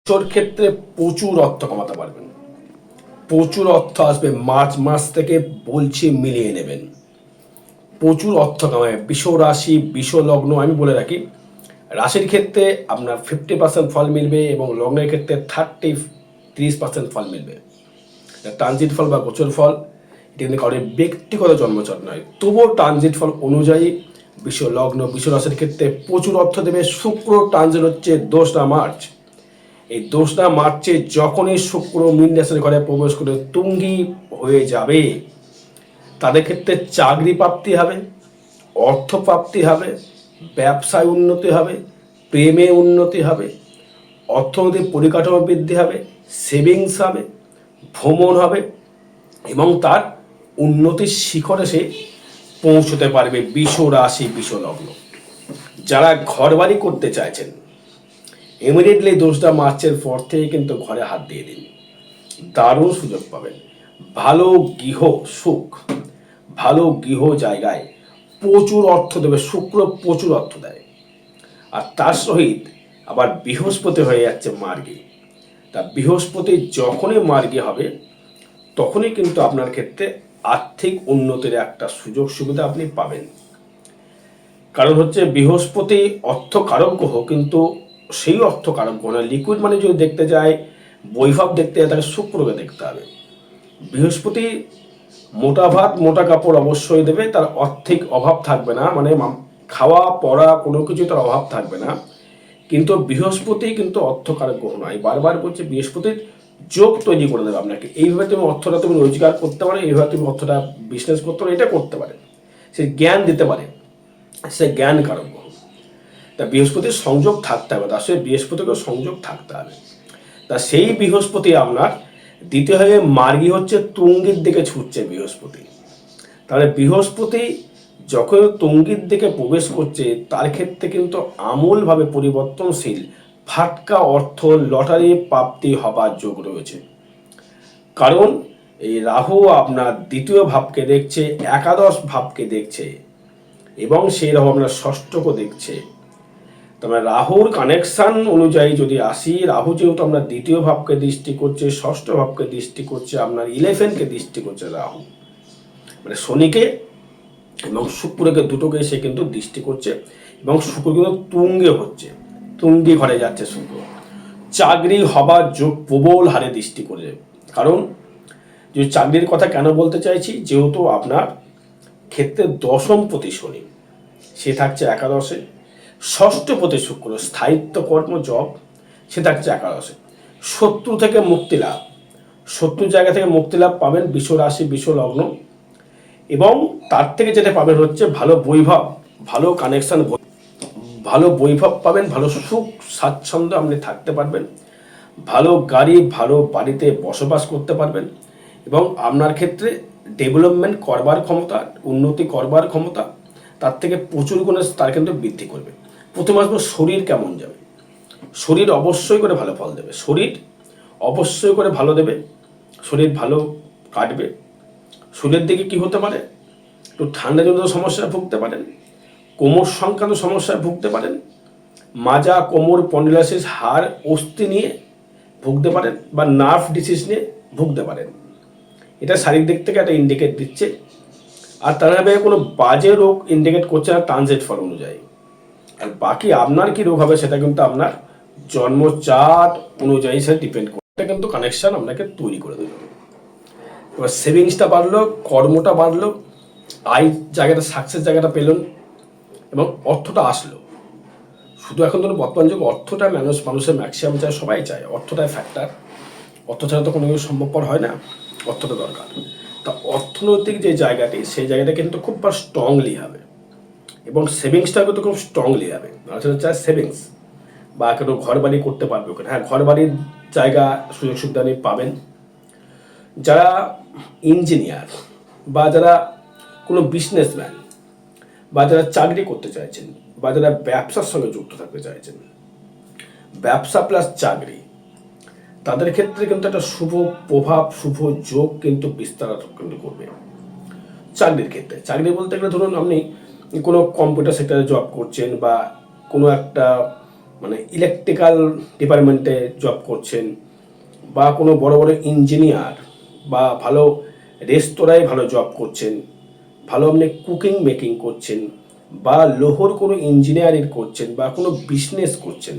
তোর ক্ষেত্রে প্রচুর অর্থ কমাতে পারবেন, প্রচুর অর্থ আসবে। মার্চ মাস থেকে বলছি মিলিয়ে নেবেন, প্রচুর অর্থ কামাবে। বিষ রাশি, বিষ লগ্ন, আমি বলে রাখি রাশির ক্ষেত্রে আপনার 50% ফল মিলবে এবং লগ্নের ক্ষেত্রে 30% ফল মিলবে। ট্রানজিট ফল বা গোচর ফল এটা কিন্তু কারোর ব্যক্তিগত জন্মচর নয়, তবুও ট্রানজিট ফল অনুযায়ী বিষ লগ্ন, বিষ রাশির ক্ষেত্রে প্রচুর অর্থ দেবে। শুক্র ট্রানজিট হচ্ছে 2রা মার্চ। এই 2রা মার্চে যখনই শুক্র মীন রাশির ঘরে প্রবেশ করে তুঙ্গি হয়ে যাবে, তাদের ক্ষেত্রে চাকরি প্রাপ্তি হবে, অর্থ প্রাপ্তি হবে, ব্যবসায় উন্নতি হবে, প্রেমে উন্নতি হবে, অর্থনৈতিক পরিকাঠামো বৃদ্ধি হবে, সেভিংস হবে, ভ্রমণ হবে এবং তার উন্নতির শিখরে সে পৌঁছতে পারবে। বিষ রাশি, বিষ লগ্ন যারা ঘরবাড়ি করতে চাইছেন, ইমিডিয়েটলি 2রা মার্চের পর থেকে কিন্তু ঘরে হাত দিয়ে দিন, দারুণ সুযোগ পাবেন। ভালো গৃহ সুখ, ভালো গৃহ জায়গায় প্রচুর অর্থ দেবে। শুক্র প্রচুর অর্থ দেয়, আর তার সহিত আবার বৃহস্পতি হয়ে যাচ্ছে মার্গী। তা বৃহস্পতি যখনই মার্গী হবে তখনই কিন্তু আপনার ক্ষেত্রে আর্থিক উন্নতির একটা সুযোগ সুবিধা আপনি পাবেন। কারণ হচ্ছে বৃহস্পতি অর্থ কারক গ্রহ, কিন্তু সেই অর্থ কারক গ্রহ না। লিকুইড মানে যদি দেখতে যায়, বৈভব দেখতে যায়, তাকে শুক্রকে দেখতে হবে। বৃহস্পতি মোটা ভাত মোটা কাপড় অবশ্যই দেবে, তার আর্থিক অভাব থাকবে না, মানে খাওয়া পড়া কোনো কিছু তার অভাব থাকবে না। কিন্তু বৃহস্পতি কিন্তু অর্থকারক গ্রহ নয়। বারবার বলছে বৃহস্পতির যোগ তৈরি করে দেবে আপনাকে। এইভাবে তুমি অর্থটা তুমি রোজগার করতে পারো, এইভাবে তুমি অর্থটা বিজনেস করতে পারো, এটা করতে পারে, সে জ্ঞান দিতে পারে, সে জ্ঞান কারক গ্রহ। তা বৃহস্পতির সংযোগ থাকতে হবে, তার সাথে বৃহস্পতিকেও সংযোগ থাকতে হবে। তা সেই বৃহস্পতি আপনার দ্বিতীয়ভাবে মার্গী হচ্ছে তুঙ্গির দিকে ছুটছে বৃহস্পতি। তাহলে বৃহস্পতি যখন তুঙ্গির দিকে প্রবেশ করছে তার ক্ষেত্রে কিন্তু আমূলভাবে পরিবর্তনশীল ফাটকা অর্থ লটারি প্রাপ্তি হবার যোগ রয়েছে। কারণ এই রাহু আপনার দ্বিতীয় ভাবকে দেখছে, একাদশ ভাবকে দেখছে এবং সেই রাহু আপনার ষষ্ঠকে দেখছে। তবে রাহুর কানেকশন অনুযায়ী যদি আসি, রাহু যেহেতু আমরা দ্বিতীয় ভাবকে দৃষ্টি করছে, ষষ্ঠ ভাবকে দৃষ্টি করছে, আপনার 11কে দৃষ্টি করছে রাহু, মানে শনিকে এবং শুক্রকে, দুটোকে সে কিন্তু দৃষ্টি করছে এবং শুক্র কিন্তু তুঙ্গে হচ্ছে, তুঙ্গি ঘরে যাচ্ছে শুক্র। চাকরি হবার যোগ প্রবল হারে দৃষ্টি করে। কারণ যে চাকরির কথা কেন বলতে চাইছি, যেহেতু আপনার ক্ষেত্রে দশম প্রতি শনি, সে থাকছে একাদশে, ষষ্ঠ প্রতি শুক্র স্থায়িত্ব কর্ম জব, সে থাকছে একাদশে। শত্রু থেকে মুক্তি লাভ, শত্রু জায়গা থেকে মুক্তি লাভ পাবেন বিষ রাশি, বিষ লগ্ন। এবং তার থেকে যেটা পাবেন হচ্ছে ভালো বৈভব, ভালো কানেকশন, ভালো বৈভব পাবেন, ভালো সুখ স্বাচ্ছন্দ্য আপনি থাকতে পারবেন, ভালো গাড়ি, ভালো বাড়িতে বসবাস করতে পারবেন এবং আপনার ক্ষেত্রে ডেভেলপমেন্ট করবার ক্ষমতা, উন্নতি করবার ক্ষমতা তার থেকে প্রচুর গুণে তার কিন্তু বৃদ্ধি করবে। প্রথমে আসবো শরীর কেমন যাবে। শরীর অবশ্যই করে ভালো ফল দেবে, শরীর অবশ্যই করে ভালো দেবে, শরীর ভালো কাটবে। শরীরের দিকে কি হতে পারে, একটু ঠান্ডাজনিত সমস্যায় ভুগতে পারেন, কোমর সংক্রান্ত সমস্যায় ভুগতে পারেন, মাজা, কোমর, পন্ডিলাইসিস, হাড়, অস্থি নিয়ে ভুগতে পারেন বা নার্ভ ডিসিজ নিয়ে ভুগতে পারেন। এটা শারীরিক দিক থেকে একটা ইন্ডিকেট দিচ্ছে। আর তার ভাবে কোনো বাজে রোগ ইন্ডিকেট করছে না ট্রানজিট ফল অনুযায়ী। আর বাকি আপনার কি রোগ হবে সেটা কিন্তু আপনার জন্মচার্ট অনুযায়ী সেটা ডিপেন্ড করে। এটা কিন্তু কানেকশন আপনাকে তৈরি করে দেবে। এবার সেভিংসটা বাড়লো, কর্মটা বাড়লো, আয় জায়গাটা, সাকসেস জায়গাটা পেলেন এবং অর্থটা আসলো। শুধু এখন ধরুন বর্তমান যুগে অর্থটা মানুষের ম্যাক্সিমাম চায়, সবাই চায়, অর্থটাই ফ্যাক্টর। অর্থ ছাড়া তো কোনো কিছু সম্ভবপর হয় না, অর্থটা দরকার। তা অর্থনৈতিক যে জায়গাটি, সেই জায়গাটা কিন্তু খুব স্ট্রংলি হবে এবং সেভিংসটা কিন্তু খুব স্ট্রংলি হবে। মানুষের চায় সেভিংস বা কেন ঘর বাড়ি করতে পারবে ওখানে। হ্যাঁ, ঘর বাড়ির জায়গা সুযোগ সুবিধা নিয়ে পাবেন। যারা ইঞ্জিনিয়ার বা যারা কোনো বিজনেসম্যান বা যারা চাকরি করতে চাইছেন বা যারা ব্যবসার সঙ্গে যুক্ত থাকতে চাইছেন, ব্যবসা প্লাস চাকরি, তাদের ক্ষেত্রে কিন্তু একটা শুভ প্রভাব, শুভ যোগ কিন্তু বিস্তার কিন্তু করবে। চাকরির ক্ষেত্রে, চাকরি বলতে গেলে ধরুন আপনি কোনো কম্পিউটার সেক্টরে জব করছেন বা কোনো একটা মানে ইলেকট্রিক্যাল ডিপার্টমেন্টে জব করছেন, বা কোনো বড় বড় ইঞ্জিনিয়ার, বা ভালো রেস্তোরাঁয় ভালো জব করছেন, ভালো আপনি কুকিং মেকিং করছেন, বা লোহর কোনো ইঞ্জিনিয়ারিং করছেন, বা কোনো বিজনেস করছেন,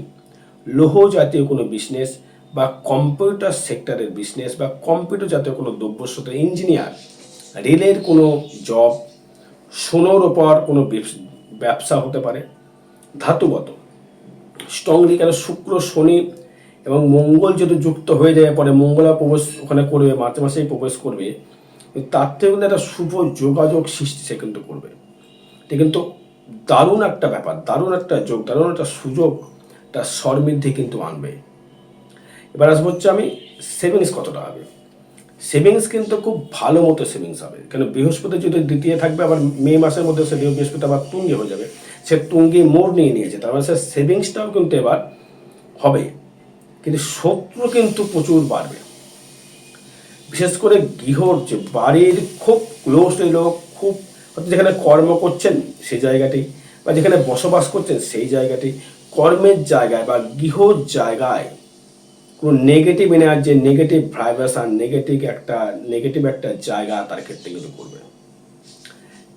লৌহ জাতীয় কোনো বিজনেস, বা কম্পিউটার সেক্টরের বিজনেস, বা কম্পিউটার জাতীয় কোনো দ্রব্যর সাথে ইঞ্জিনিয়ার, রেলের কোনো জব, সোনার ওপর কোনো ব্যবসা হতে পারে, ধাতুগত স্ট্রংলি, কেন শুক্র শনি এবং মঙ্গল যদি যুক্ত হয়ে যায়, পরে মঙ্গলা প্রবেশ ওখানে করবে, মার্চ মাসেই প্রবেশ করবে, তার থেকে কিন্তু একটা শুভ যোগাযোগ সৃষ্টি সে কিন্তু করবে। এটা কিন্তু দারুণ একটা ব্যাপার, দারুণ একটা যোগ, দারুণ একটা সুযোগ, একটা সমৃদ্ধি কিন্তু আনবে। এবার আসবো হচ্ছে আমি সেভিংস কতটা হবে। সেভিংস কিন্তু খুব ভালো মতো সেভিংস হবে, কেন বৃহস্পতি যদি দ্বিতীয় থাকবে, আবার মে মাসের মধ্যে সে বৃহস্পতি আবার তুঙ্গে হয়ে যাবে, সে তুঙ্গে মোড় নিয়ে নিয়েছে, তার মানে সে সেভিংসটাও কিন্তু এবার হবে। কিন্তু শত্রু কিন্তু প্রচুর বাড়বে, বিশেষ করে গৃহর যে বাড়ির খুব ক্লোজ লোক, খুব যেখানে কর্ম করছেন সেই জায়গাটি, বা যেখানে বসবাস করছেন সেই জায়গাটি, কর্মের জায়গায় বা গৃহর জায়গায় কোনো negative energy, negative vibration, negative একটা জায়গা তার ক্ষেত্রে কিন্তু করবে।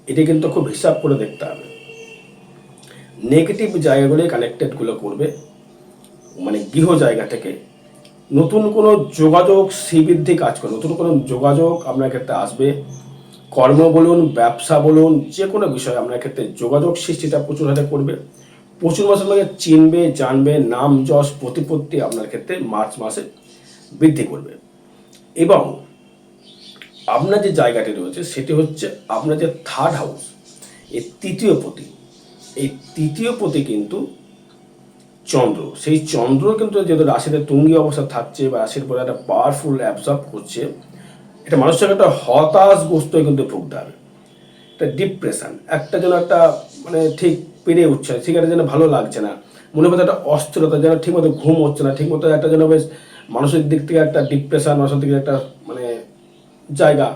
এটা কিন্তু খুব হিসাব করে দেখতে হবে। নেগেটিভ জায়গাগুলো কানেক্টেডগুলো করবে, মানে গৃহ জায়গা থেকে নতুন কোনো যোগাযোগ শ্রীবৃদ্ধি কাজ করে, নতুন কোনো যোগাযোগ আপনার ক্ষেত্রে আসবে। কর্ম বলুন, ব্যবসা বলুন, যে কোনো বিষয়ে আপনার ক্ষেত্রে যোগাযোগ সৃষ্টিটা প্রচুর হারে করবে। প্রচুর মাসের মধ্যে চিনবে, জানবে, নাম যশ প্রতিপত্তি আপনার ক্ষেত্রে মার্চ মাসে বৃদ্ধি করবে। এবং আপনার যে জায়গাটি রয়েছে সেটি হচ্ছে আপনার যে থার্ড হাউস, এই তৃতীয় পতি, এই তৃতীয় পতি কিন্তু চন্দ্র, সেই চন্দ্র কিন্তু যেহেতু রাশিতে তুঙ্গি অবস্থা থাকছে বা রাশির পরে একটা পাওয়ারফুল অ্যাবজর্ব করছে, এটা মানুষের একটা হতাশগ্রস্ত কিন্তু ভুগতে হবে, একটা ডিপ্রেশন, একটা যেন একটা মানে ঠিক পেরে উঠছে না, ঠিক একটা যেন ভালো লাগছে না, মনে মধ্যে একটা অস্থিরতা, যেন ঠিকমতো ঘুম হচ্ছে না, ঠিকমতো একটা যেন বেশ মানসিক দিক থেকে একটা ডিপ্রেশন, মানসিক দিকে একটা মানে জায়গা,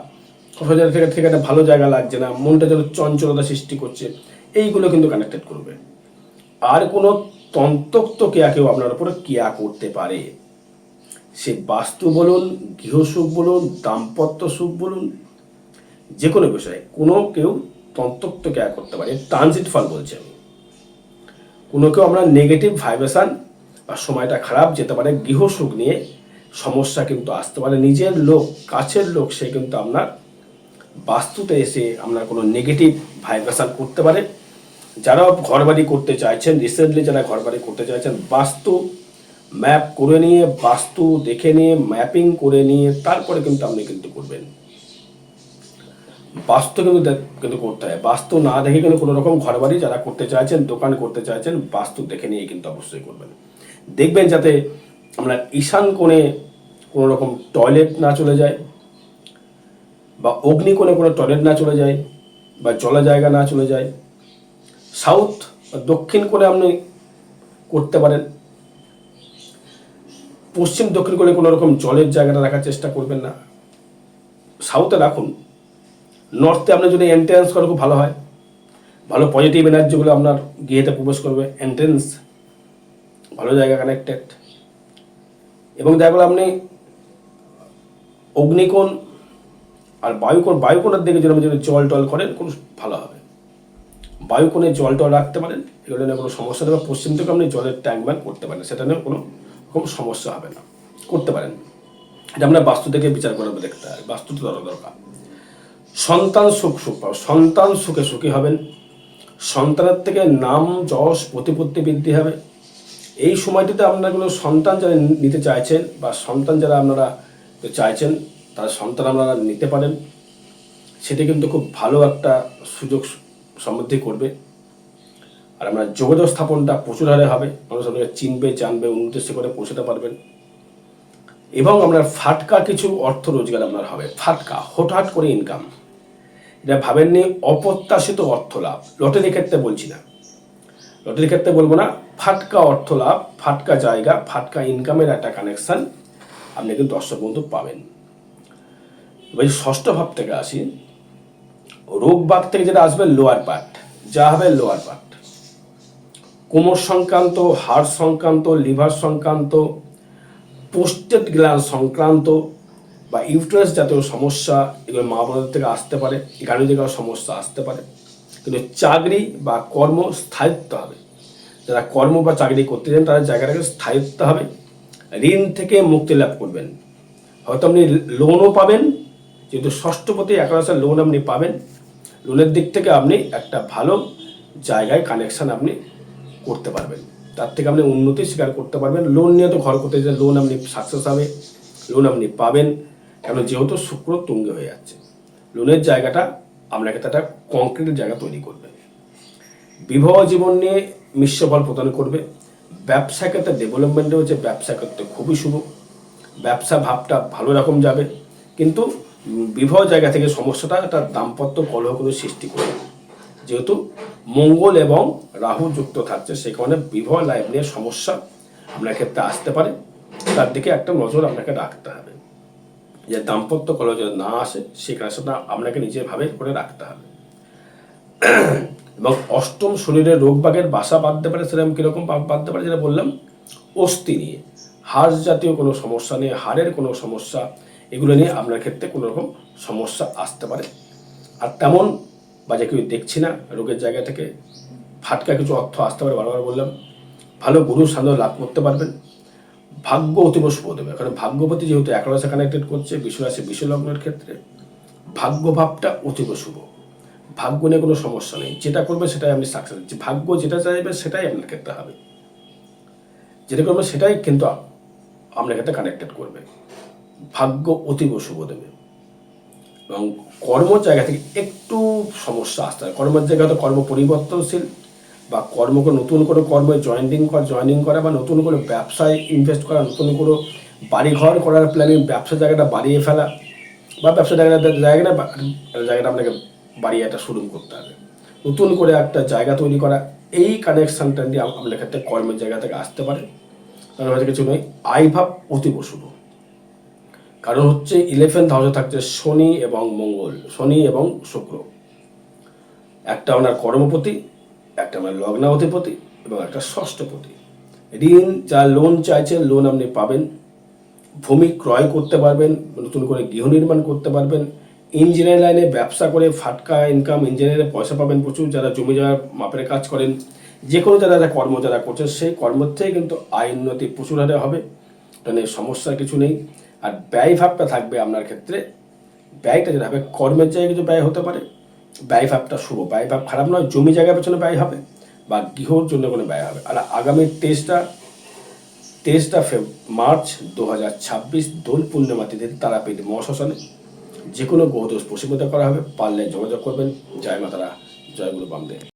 সবার থেকে থেকে একটা ভালো জায়গা লাগছে না, মনটা যেন চঞ্চলতা সৃষ্টি করছে, এইগুলো কিন্তু কানেক্টেড করবে। আর কোনো তন্ত্রোক্ত ক্রিয়া কেউ আপনার উপরে ক্রিয়া করতে পারে, সে বাস্তু বলুন, গৃহসুখ বলুন, দাম্পত্য সুখ বলুন, যে কোনো বিষয়ে কোনো কেউ তন্ত্রোক্ত ক্রিয়া করতে পারে। ট্রানজিট ফল বলছে আমি, কোনো কেউ আমরা নেগেটিভ ভাইব্রেশন বা সময়টা খারাপ যেতে পারে, গৃহসুখ নিয়ে সমস্যা কিন্তু আসতে পারে। নিজের লোক, কাছের লোক, সে কিন্তু আপনার বাস্তুতে এসে আপনার কোনো নেগেটিভ ভাইব্রেশন করতে পারে। যারা ঘরবাড়ি করতে চাইছেন, রিসেন্টলি যারা ঘরবাড়ি করতে চাইছেন, বাস্তু ম্যাপ করে নিয়ে, বাস্তু দেখে নিয়ে, ম্যাপিং করে নিয়ে তারপরে কিন্তু আপনি কিন্তু করবেন। বাস্তু কিন্তু করতে হয়, বাস্তু না দেখে কিন্তু কোনো রকম ঘরবাড়ি যারা করতে চাইছেন, দোকান করতে চাইছেন, বাস্তু দেখে নিয়ে কিন্তু অবশ্যই করবেন। দেখবেন যাতে আপনার ঈশান কোণে কোনো রকম টয়লেট না চলে যায়, বা অগ্নিকোণে কোনো টয়লেট না চলে যায়, বা জলা জায়গা না চলে যায়। সাউথ বা দক্ষিণ কোণে আপনি করতে পারেন, পশ্চিম দক্ষিণ কোণে কোনো রকম জলের জায়গাটা রাখার চেষ্টা করবেন না, সাউথে রাখুন। নর্থে আপনি যদি এন্ট্রেন্স করেন খুব ভালো হয়, ভালো পজিটিভ এনার্জিগুলো আপনার গৃহেতে প্রবেশ করবে। এন্ট্রেন্স ভালো জায়গা কানেক্টেড, এবং দেখবেন আপনি অগ্নিকোণ আর বায়ুকোণের দিকে যদি আপনি যদি জল টল করেন খুব ভালো হবে। বায়ুকোণে জল টল রাখতে পারেন, এগুলো নিয়ে কোনো সমস্যা নেই। পশ্চিম থেকে আপনি জলের ট্যাঙ্ক ব্যাঙ্ক করতে পারেন, সেটা নিয়ে কোনো রকম সমস্যা হবে না, করতে পারেন। এটা আপনার বাস্তু থেকে বিচার করে দেখতে হয়, বাস্তু তো দরকার। সন্তান সুখ পাও, সন্তান সুখে সুখী হবেন, সন্তানের থেকে নাম যশ প্রতিপত্তি বৃদ্ধি হবে। এই সময়টিতে আপনারা কোনো সন্তান যারা নিতে চাইছেন, বা সন্তান যারা আপনারা চাইছেন, তারা সন্তান আপনারা নিতে পারেন। সেটি কিন্তু খুব ভালো একটা সুযোগ সমৃদ্ধি করবে। আর আপনার যোগাযোগ স্থাপনটা প্রচুর হারে হবে, মানুষ আপনাকে চিনবে, জানবে, উন্নতি শিখরে পৌঁছাতে পারবেন। এবং আপনার ফাটকা কিছু অর্থ রোজগার আপনার হবে, ফাটকা হঠাৎ করে ইনকাম, এটা ভাবেননি, অপ্রত্যাশিত অর্থ লাভ। লটারির ক্ষেত্রে বলছি না, লটারির ক্ষেত্রে বলবো না, ফাটকা অর্থ লাভ, ফাটকা জায়গা, ফাটকা ইনকামের একটা কানেকশন আপনি কিন্তু দর্শক বন্ধু পাবেন। এবার ষষ্ঠ ভাব থেকে আসি, রোগ বাগ থেকে যেটা আসবে লোয়ার পার্ট, যা হবে লোয়ার পার্ট, কোমর সংক্রান্ত, হাড় সংক্রান্ত, লিভার সংক্রান্ত, পোস্টেড গ্ল্যান্ড সংক্রান্ত বা ইউটেরাস জাতীয় সমস্যা, এগুলো মা বোনদের থেকে আসতে পারে, গাড়ির সমস্যা আসতে পারে। কিন্তু চাকরি বা কর্ম স্থায়িত্ব হবে। যারা কর্ম বা চাকরি করতে চান তাদের জায়গাটাকে স্থায়িত্ব হবে। ঋণ থেকে মুক্তি লাভ করবেন, হয়তো আপনি লোনও পাবেন, যেহেতু ষষ্ঠপতি একাদশে লোন আপনি পাবেন। লোনের দিক থেকে আপনি একটা ভালো জায়গায় কানেকশান আপনি করতে পারবেন, তার থেকে আপনি উন্নতি স্বীকার করতে পারবেন। লোন নিয়ে তো ঘর করতে যে লোন আপনি সাকসেস হবে, লোন আপনি পাবেন, কারণ যেহেতু শুক্র তুঙ্গে হয়ে যাচ্ছে, লোনের জায়গাটা আপনাকে একটা কংক্রিটের জায়গা তৈরি করবে। বিবাহ জীবন নিয়ে মিশ্র ফল প্রদান করবে। ব্যবসা ক্ষেত্রে ডেভেলপমেন্টে হচ্ছে, ব্যবসা ক্ষেত্রে খুবই শুভ, ব্যবসা ভাবটা ভালো রকম যাবে। কিন্তু বিবাহ জায়গা থেকে সমস্যাটা একটা দাম্পত্য কলহ কিন্তু সৃষ্টি করবে, যেহেতু মঙ্গল এবং রাহু যুক্ত থাকছে, সে কারণে বিবাহ লাইফ নিয়ে সমস্যা আপনার ক্ষেত্রে আসতে পারে। তার দিকে একটা নজর আপনাকে রাখতে হবে, যে দাম্পত্য কলহ যদি না আসে সেই কাজটা আপনাকে নিজের ভাবে করে রাখতে হবে। এবং অষ্টম শরীরে রোগবাগের বাসা বাঁধতে পারে, সেরকম কীরকম বাঁধতে পারে যেটা বললাম, অস্থি নিয়ে, হাড় জাতীয় কোনো সমস্যা নিয়ে, হাড়ের কোনো সমস্যা, এগুলো নিয়ে আপনার ক্ষেত্রে কোনো রকম সমস্যা আসতে পারে। আর তেমন বাজে কেউ দেখছি না রোগের জায়গা থেকে। ফাটকা কিছু অর্থ আসতে পারে, বারবার বললাম। ভালো গুরু সান্নিধ্য লাভ করতে পারবেন। ভাগ্য অতীব শুভ দেবে, কারণ ভাগ্যপতি যেহেতু একাদশে কানেক্টেড করছে বিশ্বরাশি বিশ্বলগ্নের ক্ষেত্রে, ভাগ্য ভাবটা অতীব শুভ। ভাগ্য নিয়ে কোনো সমস্যা নেই, যেটা করবে সেটাই আপনি সাকসেস দিচ্ছি। ভাগ্য যেটা চাইবে সেটাই আপনার ক্ষেত্রে হবে, যেটা করবে সেটাই কিন্তু আপনার ক্ষেত্রে কানেক্টেড করবে। ভাগ্য অতীব শুভ দেবে। এবং কর্মের জায়গা থেকে একটু সমস্যা আসতে হয়। কর্মের জায়গা তো কর্ম পরিবর্তনশীল, বা কর্মকে নতুন করে কর্মে জয়েনিং করা, বা নতুন করে ব্যবসায় ইনভেস্ট করা, নতুন করে বাড়িঘর করার প্ল্যানিং, ব্যবসার জায়গাটা বাড়িয়ে ফেলা, বা ব্যবসার জায়গাটা আপনাকে বাড়িয়ে একটা শুরু করতে হবে, নতুন করে একটা জায়গা তৈরি করা। এই কানেকশানটা দিয়ে আপনার ক্ষেত্রে কর্মের জায়গা থেকে আসতে পারে। কারণ হয়তো কিছু নয়, আয়ভাব অতীব শুভ। কারণ হচ্ছে 11th হাউসে থাকছে শনি এবং মঙ্গল, শনি এবং শুক্র, একটা আপনার কর্মপতি, একটা আপনার লগ্নাধিপতি এবং একটা ষষ্ঠপতি। ঋণ, যা লোন চাইছেন লোন আপনি পাবেন। ভূমি ক্রয় করতে পারবেন, নতুন করে গৃহ নির্মাণ করতে পারবেন। ইঞ্জিনিয়ারিং লাইনে ব্যবসা করে ফাটকা ইনকাম, ইঞ্জিনিয়ারিংয়ে পয়সা পাবেন প্রচুর। যারা জমি জায়গার মাপের কাজ করেন, যে কোনো যারা কর্ম যারা করছেন, সেই কর্মের থেকে কিন্তু আয় উন্নতি প্রচুর হারে হবে, মানে সমস্যার কিছু নেই। আর ব্যয় ভাবটা থাকবে আপনার ক্ষেত্রে, ব্যয়টা যেটা হবে কর্মের জায়গায় কিছু ব্যয় হতে পারে। ব্যয় ভাবটা শুভ, ব্যয় ভাব খারাপ নয়। জমি জায়গার পেছনে ব্যয় হবে বা গৃহর জন্য কোনো ব্যয় হবে। আর আগামী 23 মার্চ 2026 দোল পূর্ণিমা তিথিতে তারাপীঠ মহাশ্মশানে যে কোনো গ্রহদোষ প্রশমিত করা হবে। পারলে যোগাযোগ করবেন। জয় মাতারা, জয় গুরু বামদেব।